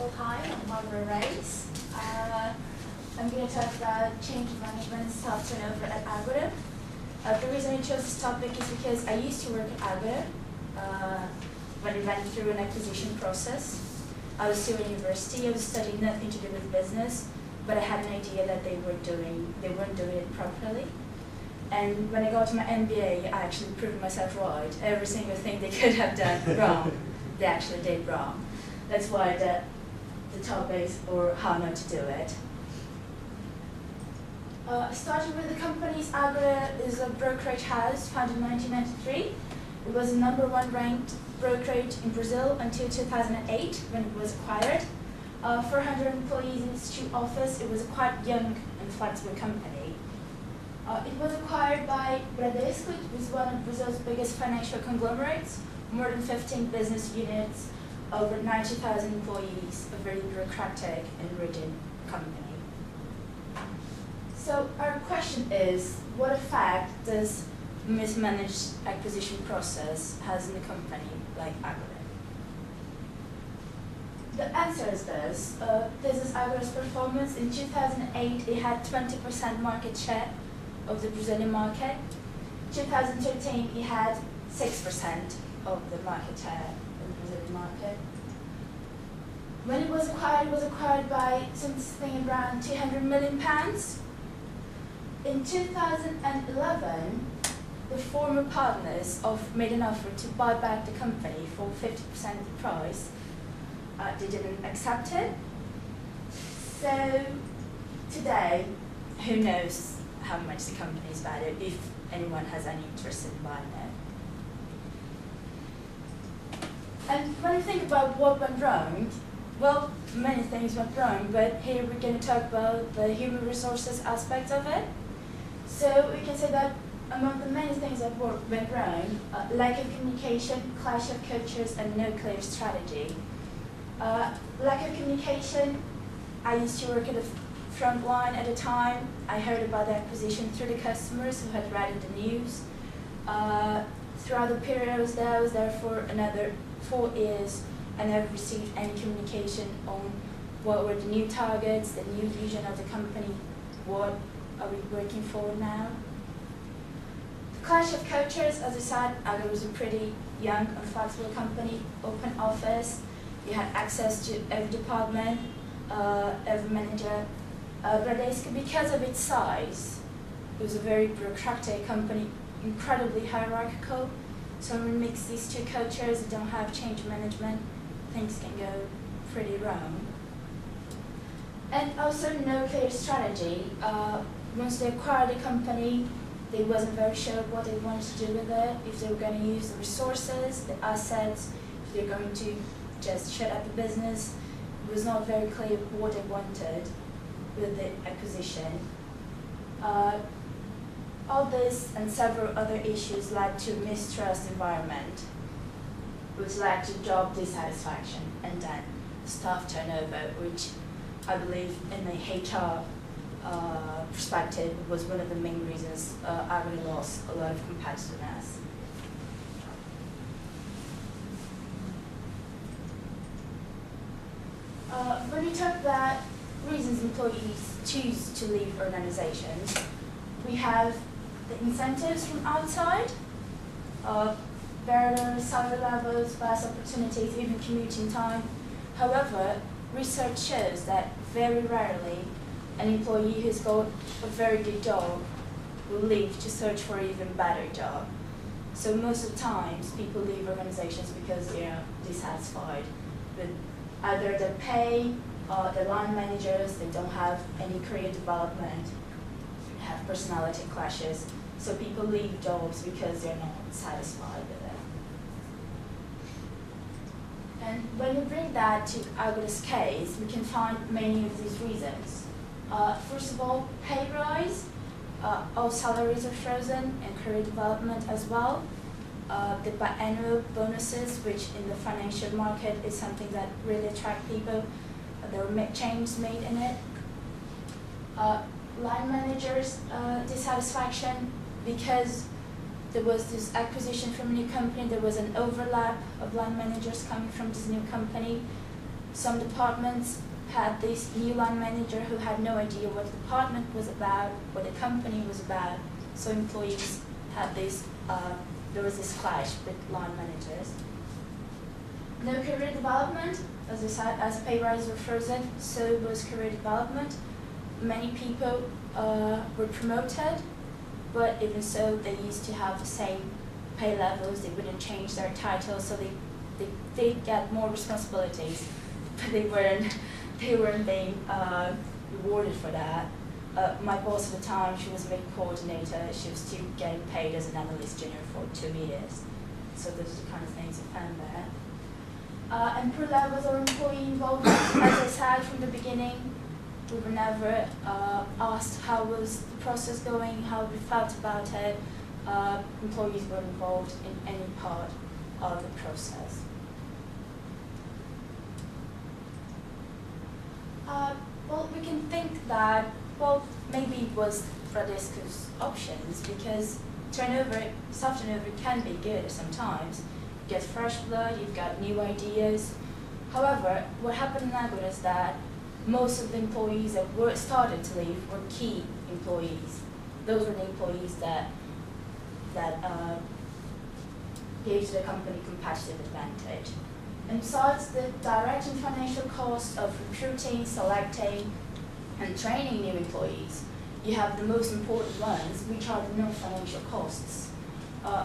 Well, hi, I'm Barbara Rice. I'm going to talk about change management and staff turnover at Agoda. The reason I chose this topic is because I used to work at Agoda when we went through an acquisition process. I was still in university. I was studying nothing to do with business, but I had an idea that they weren't doing it properly. And when I got to my MBA, I actually proved myself right. Every single thing they could have done wrong, they actually did wrong. That's why the topics or how not to do it. Starting with the company's Agoda is a brokerage house founded in 1993. It was the #1 ranked brokerage in Brazil until 2008 when it was acquired. 400 employees in its chief office. It was a quite young and flexible company. It was acquired by Bradesco, which was one of Brazil's biggest financial conglomerates, more than 15 business units, over 90,000 employees, a very bureaucratic and rigid company. So our question is, what effect does mismanaged acquisition process has in a company like Agoda? The answer is this. This is Agoda's performance. In 2008, it had 20% market share of the Brazilian market. 2013, it had 6% of the market share of the Brazilian market. When it was acquired by something around £200 million. In 2011, the former partners made an offer to buy back the company for 50% of the price. They didn't accept it. So today, who knows how much the company is valued, if anyone has any interest in buying it. And when you think about what went wrong, well, many things went wrong, but here we're going to talk about the human resources aspect of it. So we can say that among the many things that went wrong, lack of communication, clash of cultures, and no clear strategy. Lack of communication, I used to work at the front line at the time. I heard about the acquisition through the customers who had read the news. Throughout the period I was there for another 4 years, and never received any communication on what were the new targets, the new vision of the company, what are we working for now. The clash of cultures, as I said, Agoda was a pretty young and flexible company, open office. You had access to every department, every manager. Bradesco, because of its size, it was a very bureaucratic company, incredibly hierarchical. So when we mix these two cultures, you don't have change management, things can go pretty wrong. And also no clear strategy. Once they acquired the company, they wasn't very sure what they wanted to do with it, if they were going to use the resources, the assets, if they're going to just shut up the business. It was not very clear what they wanted with the acquisition. All this and several other issues led to mistrust environment, which led to job dissatisfaction and then staff turnover, which I believe in the HR perspective was one of the main reasons Agoda lost a lot of competitiveness. When we talk about reasons employees choose to leave organizations, we have the incentives from outside, better salary levels, vast opportunities, even commuting time. However, research shows that very rarely an employee who's got a very good job will leave to search for an even better job. So most of the times, people leave organizations because they're dissatisfied with either their pay, the line managers, they don't have any career development, have personality clashes. So people leave jobs because they're not satisfied with it. And when we bring that to Agoda's case, we can find many of these reasons. First of all, pay rise. All salaries are frozen, and career development as well. The biannual bonuses, which in the financial market is something that really attract people. There were changes made in it. Line managers' dissatisfaction, because there was this acquisition from a new company, there was an overlap of line managers coming from this new company. Some departments had this new line manager who had no idea what the department was about, what the company was about. So employees had this, there was this clash with line managers. No career development, as I said, as pay rise refers it, so was career development. Many people were promoted, but even so, they used to have the same pay levels. They wouldn't change their titles, so they did get more responsibilities, but they weren't being rewarded for that. My boss at the time, she was a big coordinator. She was still getting paid as an analyst junior for 2 years. So those are the kind of things I found there. And poor levels of employee involvement, as I said from the beginning, we were never asked how was the process going, how we felt about it. Employees were involved in any part of the process. Well, we can think that, well, maybe it was Bradesco's options, because staff turnover can be good sometimes. You get fresh blood, you've got new ideas. However, what happened in Agoda is that most of the employees that started to leave were key employees. Those were the employees that gave to the company competitive advantage. And besides the direct and financial cost of recruiting, selecting, and training new employees, you have the most important ones, which are the non-financial costs.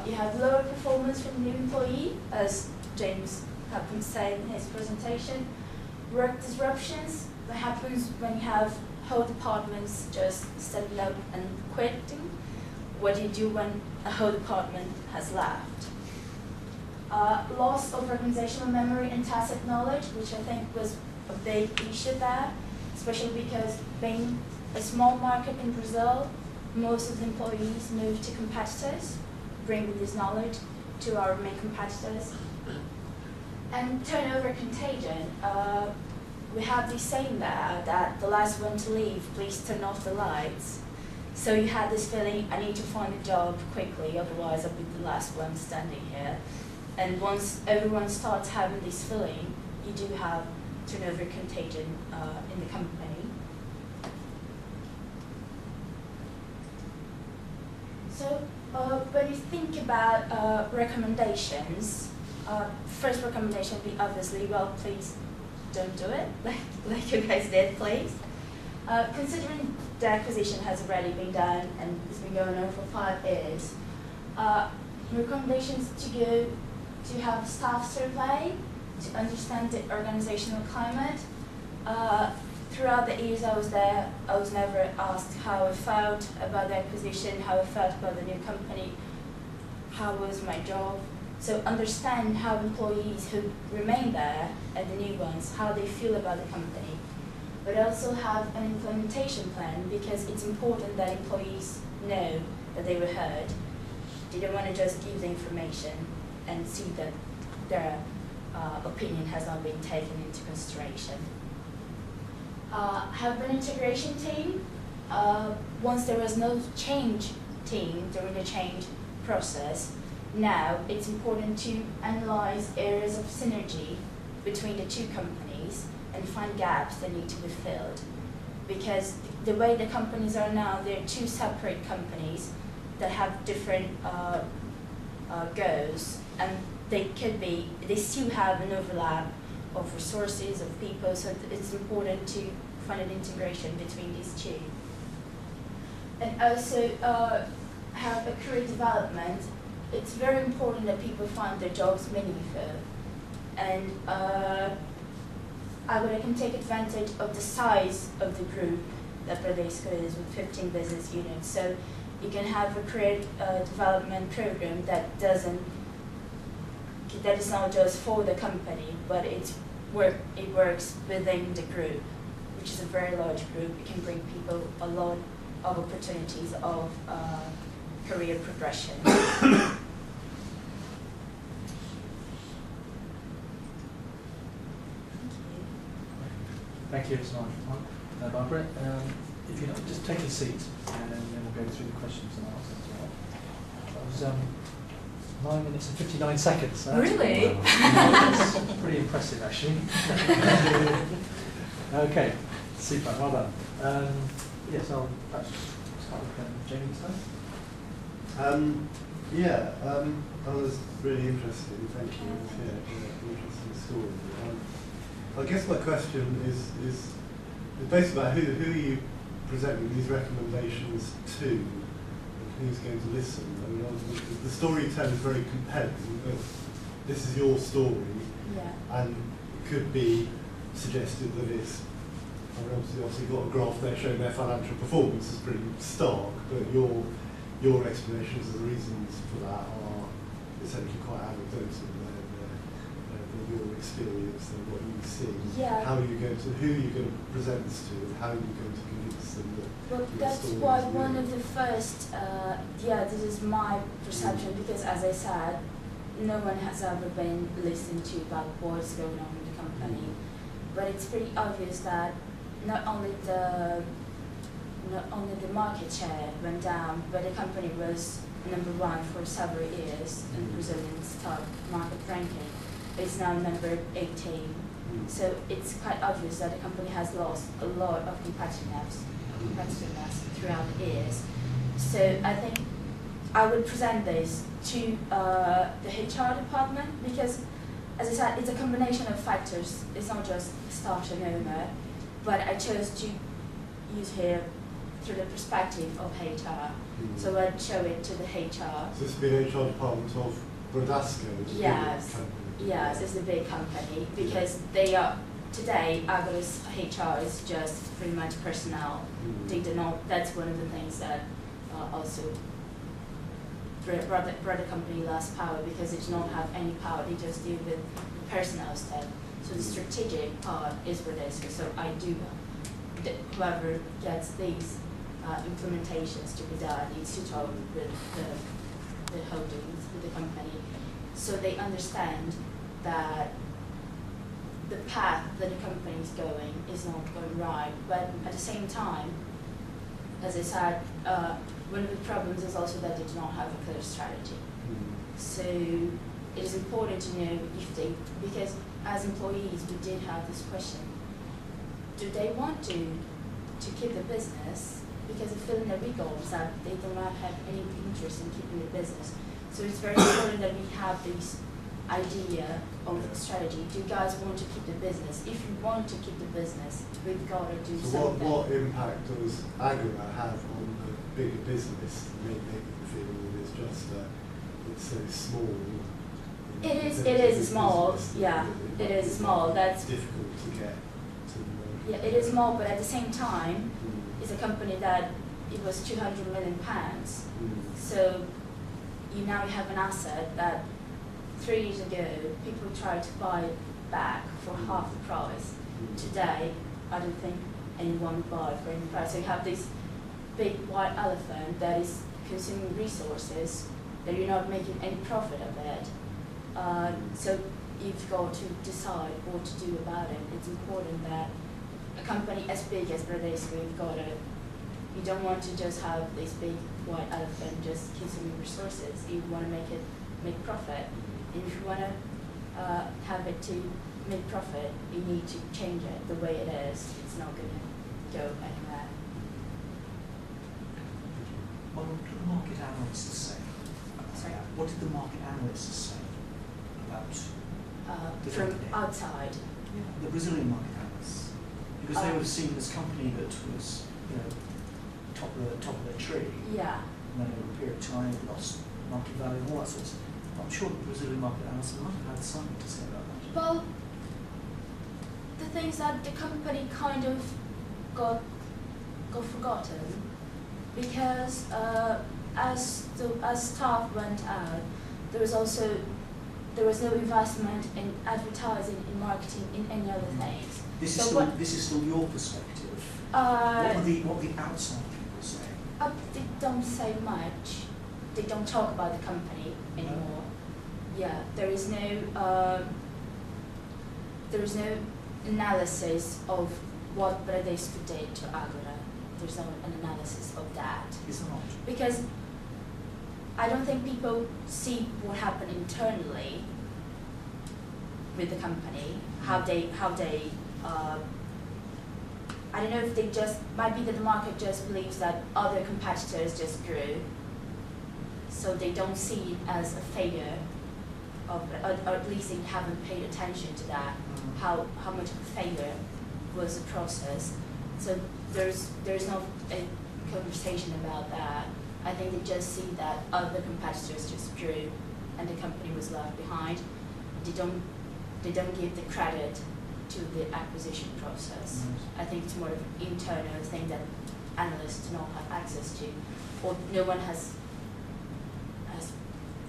You have lower performance from the new employee, as James happened to say in his presentation. Work disruptions that happens when you have whole departments just standing up and quitting. What do you do when a whole department has left? Loss of organizational memory and tacit knowledge, which I think was a big issue there, especially because being a small market in Brazil, most of the employees moved to competitors, bringing this knowledge to our main competitors. And turnover contagion. We have this saying there that the last one to leave, please turn off the lights. So you had this feeling, I need to find a job quickly, otherwise I'll be the last one standing here. And once everyone starts having this feeling, you do have turnover contagion in the company. So when you think about recommendations, first recommendation would be obviously, well, please don't do it, like you guys did, please. Considering the acquisition has already been done and it's been going on for 5 years, recommendations to have a staff survey to understand the organizational climate. Throughout the years I was there, I was never asked how I felt about the acquisition, how I felt about the new company, how was my job. So understand how employees who remain there and the new ones, how they feel about the company. But also have an implementation plan, because it's important that employees know that they were heard. You don't want to just give the information and see that their opinion has not been taken into consideration. Have an integration team. Once there was no change team during the change process, now it's important to analyze areas of synergy between the two companies and find gaps that need to be filled. Because the way the companies are now, they're two separate companies that have different goals, and they still have an overlap of resources, of people, so it's important to find an integration between these two. And also have a career development. It's very important that people find their jobs meaningful. And Agoda can take advantage of the size of the group that Bradesco is, with 15 business units. So you can have a career development program that is not just for the company, but it works within the group, which is a very large group. It can bring people a lot of opportunities of career progression. Thank you so much, Barbara. If you don't, just take a seat, and then we'll go through the questions and answers as well. That was 9 minutes and 59 seconds. Really? That's pretty impressive. impressive, actually. Okay, super, well done. Yes, I'll perhaps start with Jamie this time. I was really interested. Thank you. Interesting story. I guess my question is basically about who are you presenting these recommendations to, and who's going to listen? I mean, the storytelling is very compelling, but this is your story, and it could be suggested that it's. I mean, obviously got a graph there showing their financial performance is pretty stark, but your explanations of the reasons for that are essentially quite anecdotal. They're your experience and what you see. Yeah. Who are you going to present this to, and how are you going to convince them that? Well, that's why one of the first, this is my perception, because as I said, no one has ever been listened to about what's going on in the company. But it's pretty obvious that not only the market share went down, but the company was #1 for several years in Brazilian stock market ranking. It's now number 18. So it's quite obvious that the company has lost a lot of competitiveness throughout the years. So I think I would present this to the HR department, because, as I said, it's a combination of factors. It's not just start and owner, but I chose to use here through the perspective of HR. So I'd show it to the HR. So this would be the HR department of Bradesco? Yes. Yes, it's a big company, because they are, today, Agora's HR is just pretty much personnel. They do not, that's one of the things that also brought the company less power, because they do not have any power, they just deal with personnel stuff. So the strategic part is Bradesco, so I do, whoever gets these implementations to be done needs to talk with the holdings, with the company, so they understand that the path that the company is going is not going right. But at the same time, as I said, one of the problems is also that they do not have a clear strategy. So it is important to know if they, because as employees we did have this question, do they want to keep the business? Because the feeling that we got was that they do not have any interest in keeping the business. So it's very important that we have this idea of strategy. Do you guys want to keep the business? If you want to keep the business, we've got to do something. So what impact does Agora have on the bigger business to make people feel that it's just it's so small? It is small, yeah, it is small. That's difficult to get to. Yeah, it is small, but at the same time, it's a company that it was £200 million. So you now have an asset that 3 years ago people tried to buy it back for half the price. Today, I don't think anyone would buy it for any price. So you have this big white elephant that is consuming resources that you're not making any profit of it. So you've got to decide what to do about it. It's important that a company as big as Bradesco, you don't want to just have this big white elephant just consuming resources. You want to make profit. And if you want to have it to make profit, you need to change it the way it is. It's not going to go anywhere. What did the market analysts say? Sorry? What did the market analysts say about the from company? outside? The Brazilian market analysts, because they would have seen this company that was, top of their tree. Yeah. And then over a period of time, it lost market value and all that sort of stuff. I'm sure the Brazilian market analysts might have had something to say about that. Well, the thing is that the company kind of got forgotten, because as staff went out, there was no investment in advertising, in marketing, in any other things. This is still your perspective. What the outside people say? They don't say much. They don't talk about the company anymore. Yeah, there is no analysis of what Bradesco did to Agora. There's no an analysis of that. Is there not? Because I don't think people see what happened internally. with the company, how they I don't know if they just, might be that the market just believes that other competitors just grew, so they don't see it as a failure, or at least they haven't paid attention to that, how much of a failure was the process. So there's no a conversation about that. I think they just see that other competitors just grew and the company was left behind. They don't give the credit to the acquisition process. I think it's more of an internal thing that analysts do not have access to, or no one has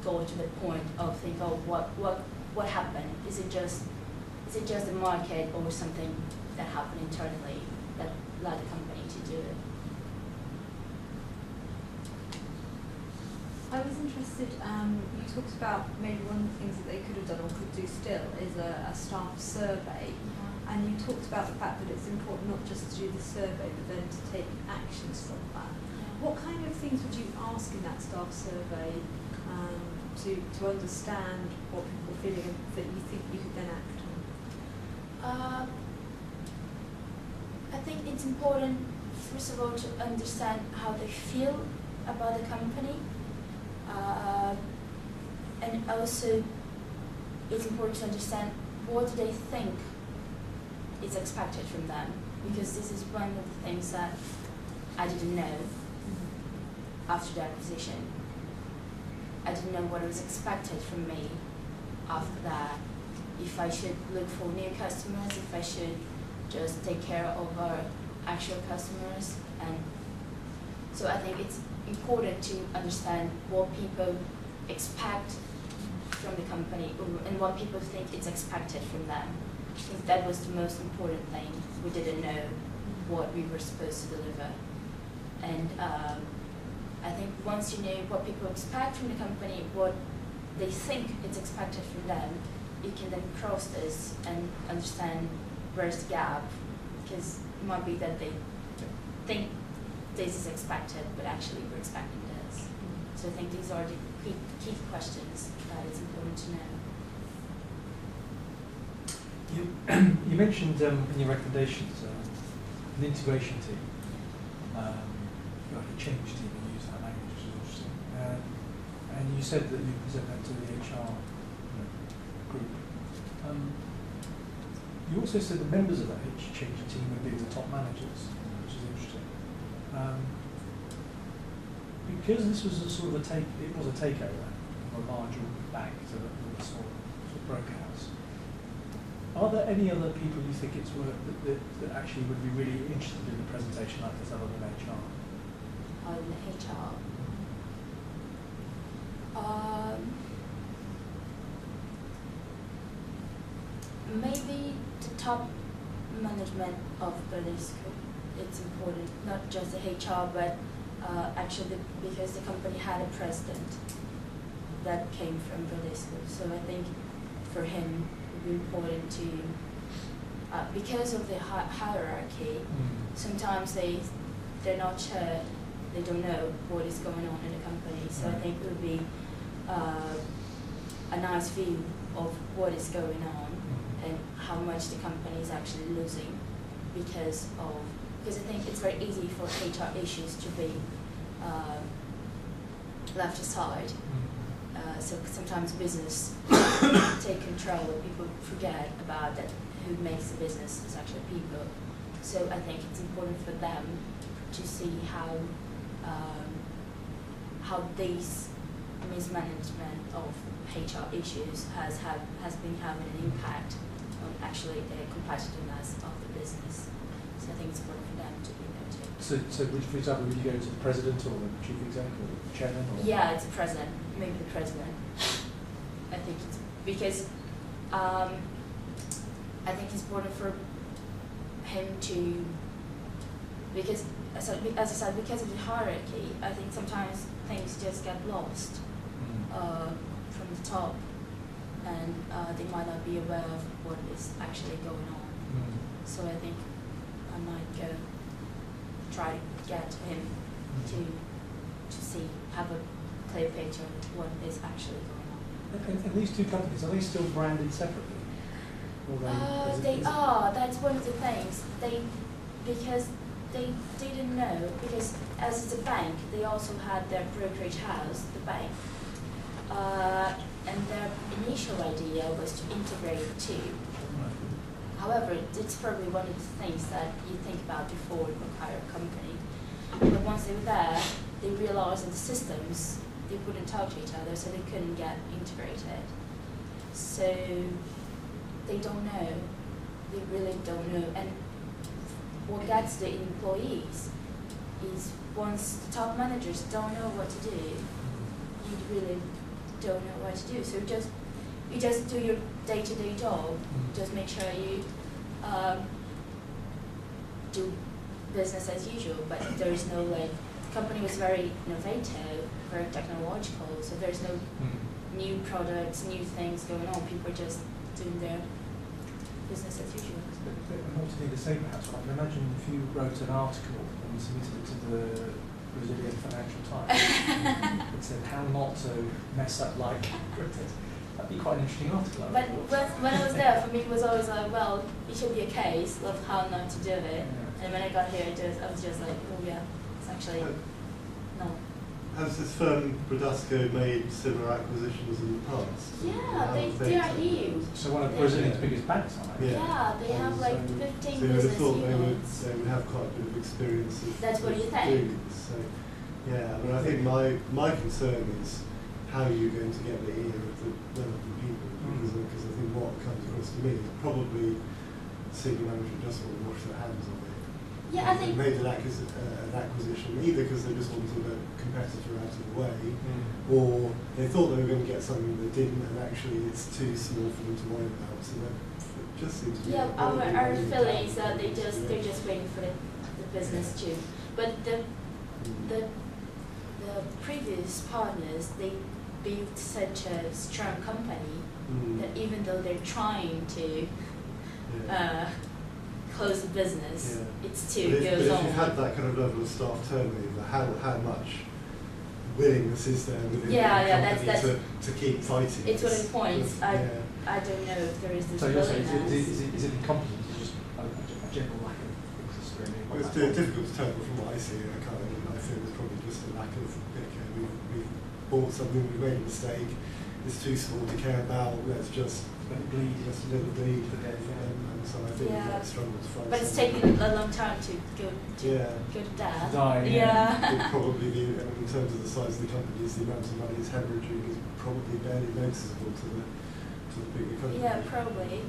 gone to the point of thinking, oh, what happened? Is it just the market or something that happened internally that allowed the company to do it? I was interested, you talked about maybe one of the things that they could have done or could do still is a staff survey. And you talked about the fact that it's important not just to do the survey, but then to take actions from that. What kind of things would you ask in that staff survey to understand what people are feeling and that you think you could then act on? I think it's important, first of all, to understand how they feel about the company. And also, it's important to understand what do they think is expected from them, because this is one of the things that I didn't know after the acquisition. I didn't know what was expected from me after that. If I should look for new customers, if I should just take care of our actual customers. And so I think it's important to understand what people expect from the company and what people think it's expected from them. I think that was the most important thing. We didn't know what we were supposed to deliver. And I think once you know what people expect from the company, what they think it's expected from them, you can then cross this and understand where's the gap, because it might be that they think this is expected, but actually we're expecting this. So I think these are the key questions that it's important to know. You mentioned in your recommendations an integration team, like a change team, and use that language, which is interesting. And you said that you present that to the HR group. You also said the members of that change team would be the top managers, which is interesting. Because this was a sort of it was a takeover of a larger bank to a small sort of broker house. Are there any other people you think it's worth that actually would be really interested in a presentation like this other than HR? On HR. Maybe the top management of Bradesco. It's important, not just the HR, but actually because the company had a president that came from Bradesco. So I think for him it would be important to, because of the hierarchy, sometimes they're not sure, they don't know what is going on in the company. So I think it would be a nice view of what is going on and how much the company is actually losing because I think it's very easy for HR issues to be left aside. So sometimes business take control and people forget about that who makes the business is actually people. So I think it's important for them to see how this mismanagement of HR issues has been having an impact on actually the competitiveness of the business. So I think it's important for them to be there too. So for example, would you go to the president or the chief executive or the chairman? Or? Yeah, it's the president, maybe the president. I think it's because I think it's important for him to, because as I said, because of the hierarchy, I think sometimes things just get lost from the top, and they might not be aware of what is actually going on. So I think I might go try to get him to see, have a clear picture of what is actually going on. And these two companies, are they still branded separately? Or They are. That's one of the things. Because they didn't know. Because as it's a bank, they also had their brokerage house, the bank, and their initial idea was to integrate the two. However, it's probably one of the things that you think about before you acquire a company. But once they were there, they realized that the systems, they wouldn't talk to each other, so they couldn't get integrated. So they don't know. They really don't know. And what gets the employees is once the top managers don't know what to do, you really don't know what to do. So you just do your day-to-day job. Just make sure you do business as usual. But there is no the company was very innovative, very technological. So there's no new products, new things going on. People are just doing their business as usual. More to do the same perhaps. I can imagine if you wrote an article and submitted it to the Brazilian Financial Times that said how not to mess up like British. That'd be quite an interesting article. But when I was there, for me it was always like, well, it should be a case of how not to do it. Yeah. And when I got here, I was just like, oh yeah, it's actually no. Has this firm, Bradesco, made similar acquisitions in the past? Yeah, they think are so? huge. So one of Brazil's biggest banks, aren't they? Yeah, they have like So 15 you would have business thought units. they would have quite a bit of experience of That's what of you think. doing this. So, yeah, I mean, I think my concern is how you're going to get the ear of the relevant people, because I think what comes across to me is probably senior management just want to wash their hands of it. Yeah, I They think. made an acquisition either because they just wanted a competitor out of the way, or they thought they were going to get something they didn't, and actually it's too small for them to worry about. So that it just seems to be. Yeah, our really feeling is that bad. they're just waiting for the business too. But the previous partners, they built such a strong company that even though they're trying to close the business, it still but goes if on. you've had that kind of level of staff turnover, how much willingness is there within the company that's to keep fighting? it's one of the points. Yeah. I don't know if there is this So you're saying, willingness. is it incompetence? Is it just a general lack of interest really? Well, it's difficult to tell, but from what I see, I think it's probably just a lack of, we've bought something, we've made a mistake, it's too small to care about, let's just Let it bleed. just let it bleed. Okay, yeah. And so I think we might struggle to find But it's something. taken a long time to go to that. Die, It'd probably be, in terms of the size of the companies, the amount of money it's hemorrhaging is probably barely noticeable to the bigger companies. Yeah, probably.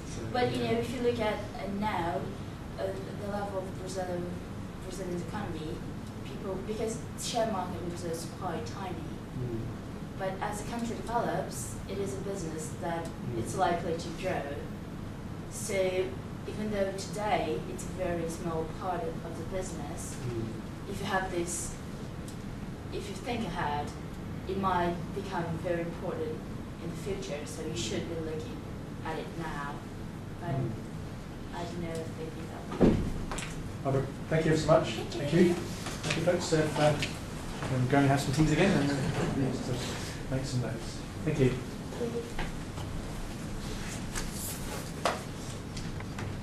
So, But if you look at now, the level of Brazilian economy, because the share market in Brazil is quite tiny. But as the country develops, it is a business that it's likely to grow. So even though today it's a very small part of the business, if you have this, if you think ahead, it might become very important in the future. So you should be looking at it now. But I don't know if they think that way. Barbara, thank you so much. Thank you. Thank you, folks. I'm going to have some teas again and make some notes. Thank you. Thank you.